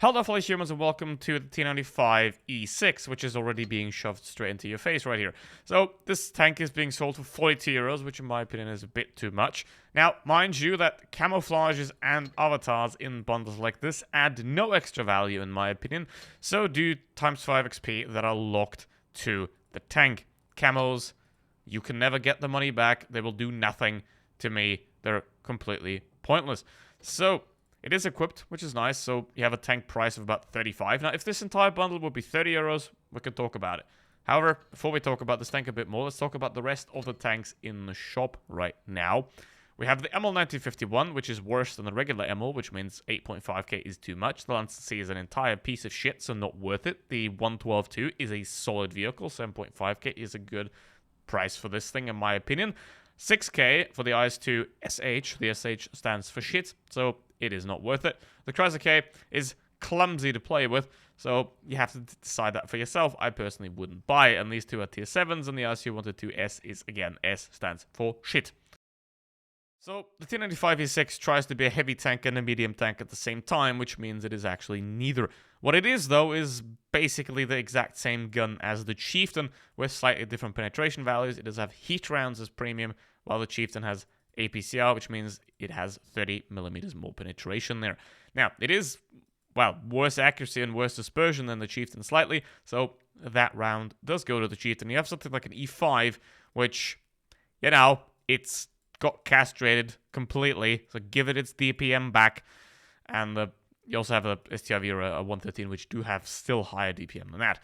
Hello fellow humans and welcome to the T95 E6, which is already being shoved straight into your face right here. So this tank is being sold for 42 euros, which in my opinion is a bit too much. Now, mind you that camouflages and avatars in bundles like this add no extra value in my opinion, so do times 5 XP that are locked to the tank. Camos, you can never get the money back, they will do nothing to me, they're completely pointless. So it is equipped, which is nice, so you have a tank price of about 35. Now, if this entire bundle would be 30 euros, we could talk about it. However, before we talk about this tank a bit more, let's talk about the rest of the tanks in the shop right now. We have the ML 1951, which is worse than the regular ML, which means 8.5k is too much. The Lancer C is an entire piece of shit, so not worth it. The 112-2 is a solid vehicle, 7.5k is a good price for this thing, in my opinion. 6k for the IS-2 SH. The SH stands for shit, so it is not worth it. The Chrysler K is clumsy to play with, so you have to decide that for yourself. I personally wouldn't buy it, and these two are tier 7s, and the ISU 122S is, again, S stands for shit. So, the T95 E6 tries to be a heavy tank and a medium tank at the same time, which means it is actually neither. What it is, though, is basically the exact same gun as the Chieftain, with slightly different penetration values. It does have heat rounds as premium, while the Chieftain has APCR, which means it has 30mm more penetration there. Now, it is, well, worse accuracy and worse dispersion than the Chieftain slightly, so that round does go to the Chieftain. You have something like an E5, which, you know, it's got castrated completely, so give it its DPM back, and you also have a STIV or a 113, which do have still higher DPM than that.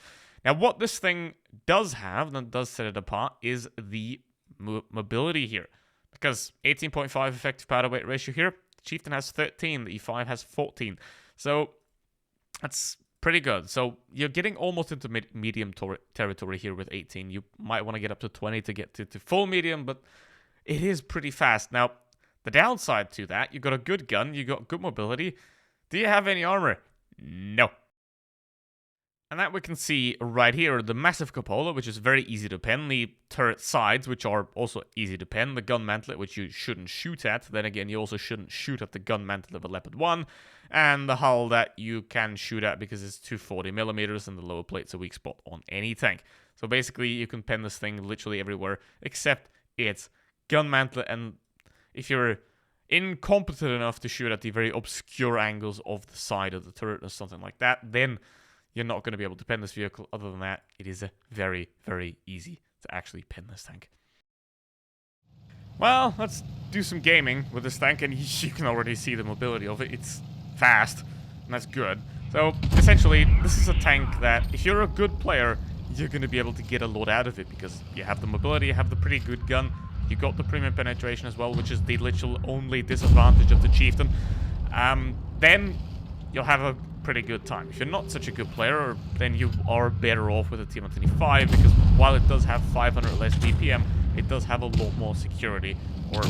Now, what this thing does have, and does set it apart, is the mobility here. Because 18.5 effective powder weight ratio here, the Chieftain has 13, the E5 has 14. So that's pretty good. So you're getting almost into medium territory here with 18. You might want to get up to 20 to get to full medium, but it is pretty fast. Now, the downside to that, you got a good gun, you got good mobility. Do you have any armor? No. And that we can see right here, the massive cupola, which is very easy to pen, the turret sides, which are also easy to pen, the gun mantlet, which you shouldn't shoot at, then again, you also shouldn't shoot at the gun mantlet of a Leopard 1, and the hull that you can shoot at because it's 240mm and the lower plate's a weak spot on any tank. So basically, you can pen this thing literally everywhere, except its gun mantlet, and if you're incompetent enough to shoot at the very obscure angles of the side of the turret or something like that, then you're not going to be able to pen this vehicle. Other than that, it is very, very easy to actually pen this tank. Well, let's do some gaming with this tank, and you can already see the mobility of it. It's fast, and that's good. So, essentially, this is a tank that, if you're a good player, you're going to be able to get a lot out of it, because you have the mobility, you have the pretty good gun, you got the premium penetration as well, which is the literal only disadvantage of the Chieftain. Then you'll have a pretty good time. If you're not such a good player, then you are better off with a T125, because while it does have 500 less DPM, it does have a lot more security, or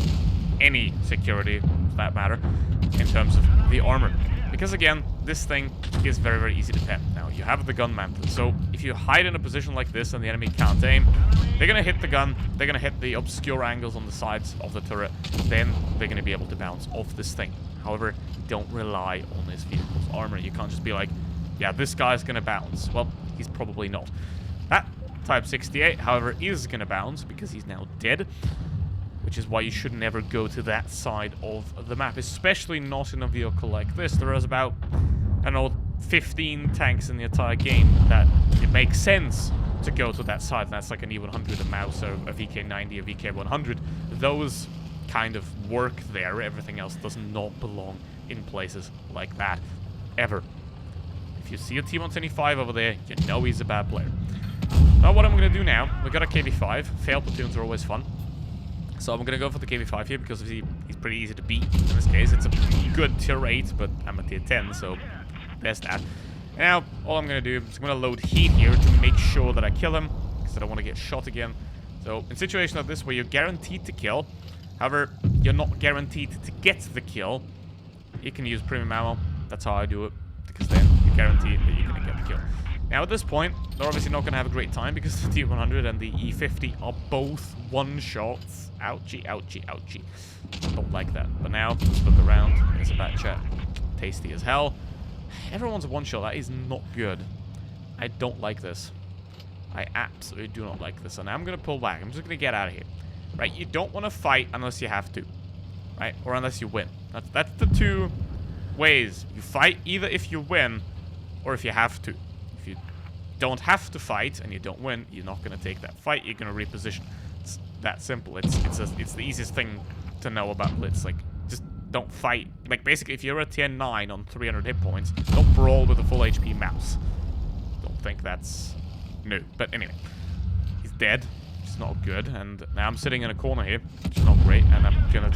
any security for that matter, in terms of the armor. Because again, this thing is very, very easy to pen. Now, you have the gun mantlet, so if you hide in a position like this and the enemy can't aim, they're going to hit the gun, they're going to hit the obscure angles on the sides of the turret, then they're going to be able to bounce off this thing. However, don't rely on this vehicle's armor. You can't just be like, yeah, this guy's going to bounce. Well, he's probably not. That Type 68, however, is going to bounce because he's now dead, which is why you should never go to that side of the map, especially not in a vehicle like this. There is about, I don't know, 15 tanks in the entire game that it makes sense to go to that side. And that's like an E100, a Mouse, or a VK90, a VK100. Those kind of work there. Everything else does not belong in places like that, ever. If you see a T125 over there, you know he's a bad player. Now what I'm going to do now, we got a KV5. Failed platoons are always fun. So I'm going to go for the KV5 here because he's pretty easy to beat in this case. It's a good tier 8, but I'm a tier 10, so there's that. Now, all I'm going to do is I'm going to load heat here to make sure that I kill him, because I don't want to get shot again. So in situations like this where you're guaranteed to kill, however, you're not guaranteed to get the kill, you can use premium ammo. That's how I do it, because then you're guaranteed that you're going to get the kill. Now at this point, they're obviously not going to have a great time because the T100 and the E50 are both one-shots. Ouchie, ouchie, ouchie. Don't like that. But now, let's look around. There's a bat chat. Tasty as hell. Everyone's one shot. That is not good. I don't like this. I absolutely do not like this. And I'm going to pull back. I'm just going to get out of here. Right? You don't want to fight unless you have to. Right? Or unless you win. That's the two ways. You fight either if you win or if you have to. If you don't have to fight and you don't win, you're not going to take that fight. You're going to reposition. It's that simple. It's the easiest thing to know about Blitz. Like, just don't fight. Like, basically, if you're a tier 9 on 300 hit points, don't brawl with a full HP mouse. Don't think that's new. But anyway, he's dead. It's not good. And now I'm sitting in a corner here, which is not great. And I'm gonna...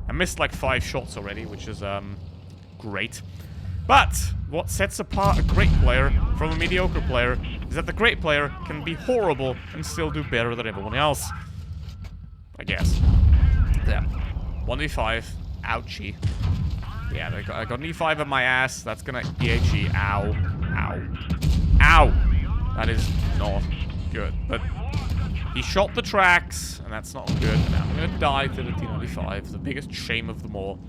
I missed like 5 shots already, which is great. But what sets apart a great player from a mediocre player is that the great player can be horrible and still do better than everyone else. I guess. Yeah. 1v5. Ouchie. Yeah, I got an E5 on my ass. That's gonna EHE. Ow. Ow. Ow! That is not good. But he shot the tracks, and that's not good. And I'm gonna die to the T95. The biggest shame of them all.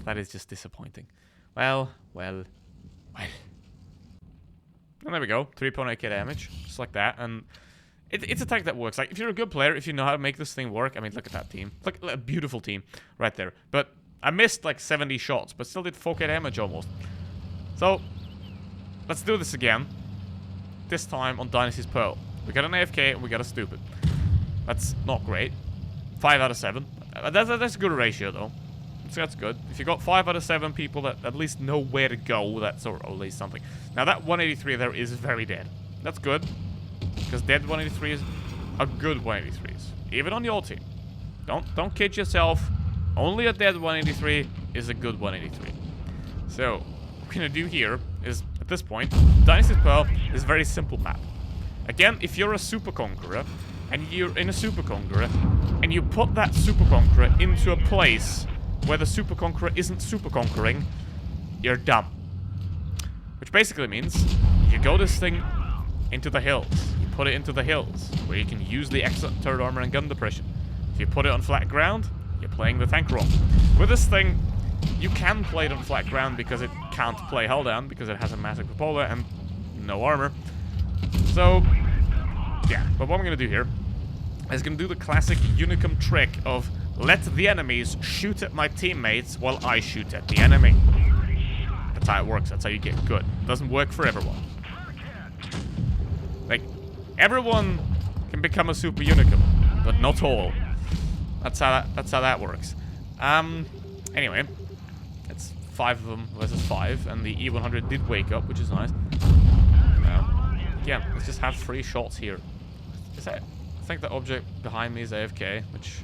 That is just disappointing. Well. And there we go. 3.8k damage. Just like that. And it's a tech that works. Like, if you're a good player, if you know how to make this thing work... I mean, look at that team. Look, a beautiful team right there. But I missed like 70 shots, but still did 4k damage almost. So, let's do this again. This time on Dynasty's Pearl. We got an AFK and we got a stupid. That's not great. 5 out of 7. That's a good ratio, though. So that's good. If you got 5 out of 7 people that at least know where to go, that's at least something. Now, that 183 there is very dead. That's good. Because dead 183s are good 183s. Even on your team. Don't kid yourself. Only a dead 183 is a good 183. So, what we're going to do here is, at this point, Dynasty's Pearl is a very simple map. Again, if you're a Super Conqueror, and you're in a Super Conqueror, and you put that Super Conqueror into a place where the Super Conqueror isn't Super Conquering, you're dumb. Which basically means, you go this thing into the hills. You put it into the hills, where you can use the excellent turret armor and gun depression. If you put it on flat ground, you're playing the tank role. With this thing, you can play it on flat ground because it can't play hull down, because it has a massive cupola and no armor. So, yeah. But what I'm going to do here is going to do the classic Unicum trick of let the enemies shoot at my teammates while I shoot at the enemy. That's how it works. That's how you get good. It doesn't work for everyone. Like, everyone can become a super Unicum, but not all. That's how that works. Anyway, it's 5 of them versus 5, and the E100 did wake up, which is nice. Yeah, let's just have 3 shots here. I think the object behind me is AFK, which,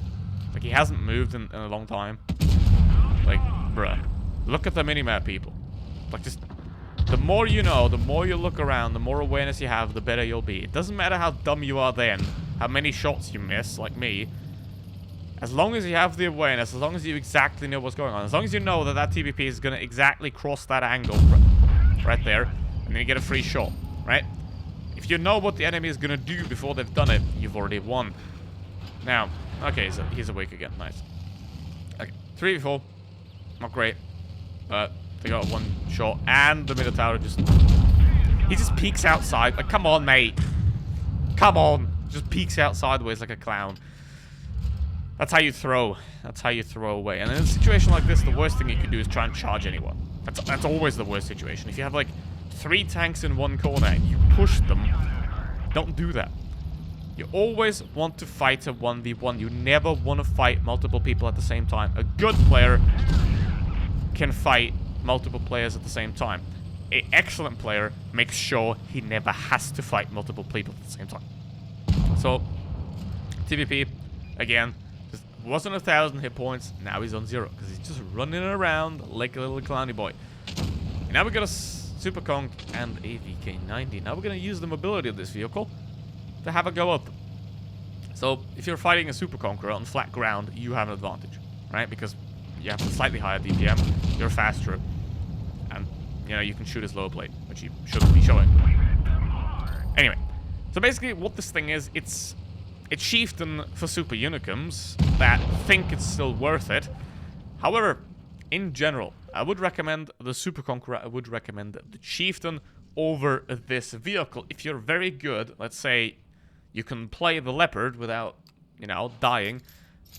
like, he hasn't moved in a long time. Like, bruh. Look at the minimap, people. Like, just, the more you know, the more you look around, the more awareness you have, the better you'll be. It doesn't matter how dumb you are then, how many shots you miss, like me. As long as you have the awareness, as long as you exactly know what's going on, as long as you know that that TVP is going to exactly cross that angle right there, and then you get a free shot, right? If you know what the enemy is going to do before they've done it, you've already won. Now, okay, so he's awake again. Nice. Okay, 3v4. Not great. But they got 1 shot, and the middle tower just... He just peeks outside. Like, come on, mate. Come on. Just peeks out sideways like a clown. That's how you throw. That's how you throw away. And in a situation like this, the worst thing you can do is try and charge anyone. That's always the worst situation. If you have, like, 3 tanks in one corner and you push them, don't do that. You always want to fight a 1v1. You never want to fight multiple people at the same time. A good player can fight multiple players at the same time. An excellent player makes sure he never has to fight multiple people at the same time. So, TVP, again, just wasn't 1,000 hit points. Now he's on 0 because he's just running around like a little clowny boy. And now we got a Super Conk and a VK90. Now we're going to use the mobility of this vehicle to have a go at them. So, if you're fighting a Super Conqueror on flat ground, you have an advantage, right? Because you have a slightly higher DPM, you're faster, and, you know, you can shoot his lower plate, which you shouldn't be showing. Anyway, so basically what this thing is, it's chieftain for Super Unicums that think it's still worth it. However, in general, I would recommend the Super Conqueror, I would recommend the Chieftain over this vehicle. If you're very good, let's say you can play the Leopard without, you know, dying,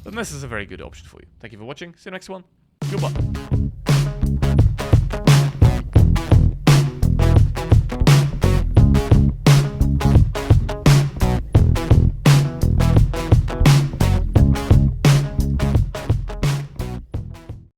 then this is a very good option for you. Thank you for watching, see you next one, goodbye.